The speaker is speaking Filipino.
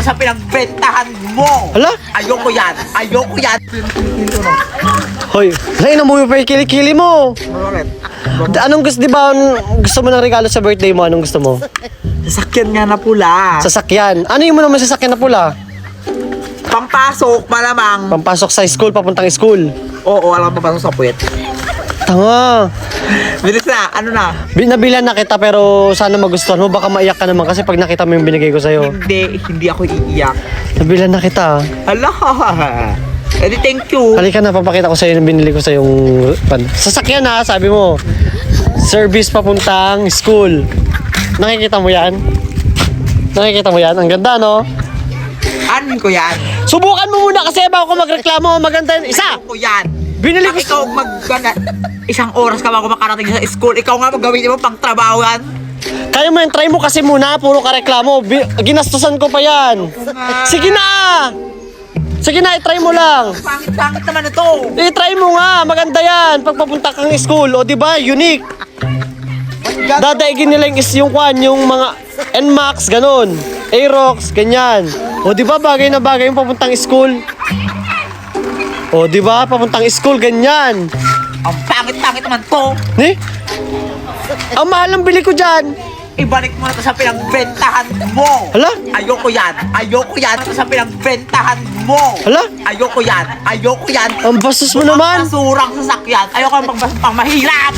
sa pinagbentahan mo. Hala? Ayoko yan. Ayoko yan. Hoy, lain mo yung kilikili mo. Anong gusto, di ba, gusto mo ng regalo sa birthday mo? Anong gusto mo? Sasakyan nga na pula. Sasakyan. Ano yung mo naman sasakyan na pula? Pampasok, malamang. Pampasok sa school, papuntang school. Oo, alam mo papasok sa puwet. Tanga. Bilis na, ano na? Nabilan na kita pero sana magustuhan mo. Baka maiyak ka naman kasi pag nakita mo yung binigay ko sa'yo. Hindi ako iiyak. Nabilan na kita. Hala. Edi thank you. Halika na, papakita ko sa'yo yung binili ko sa yung sasakyan na, sabi mo. Service papuntang school. Nakikita mo yan? Nakikita mo yan? Ang ganda, no? Anin ko yan? Subukan mo muna kasi bago ko magreklamo. Maganda yun. Isa! Ayoko yan. Binili ko Ikaw isang oras ka bago makarating sa school. Ikaw nga magawin mo pang trabaho yan. Kaya mo yan, try mo kasi muna. Puro ka reklamo. Ginastusan ko pa yan. Sige na! Sige na, i-try mo lang. Pangit-pangit naman ito. I-try mo nga. Maganda yan. Pag papunta kang school. O diba, unique. Dadaigin nila yung kwan, yung mga NMAX, ganun. Aerox, ganyan. O diba, bagay na bagay yung papuntang school. O diba, papuntang school, ganyan. Ang pangit-pangit naman to. Ni? Ang mahal ang bili ko dyan. Ibalik mo na ito sa pinagbentahan mo. Hala? Ayoko yan. Ayoko yan. Ito sa pinagbentahan mo. Hala? Ayoko yan. Ayoko yan. Ang bastos mo naman. Basurang sasakyan. Ayoko magbasang pang mahirap.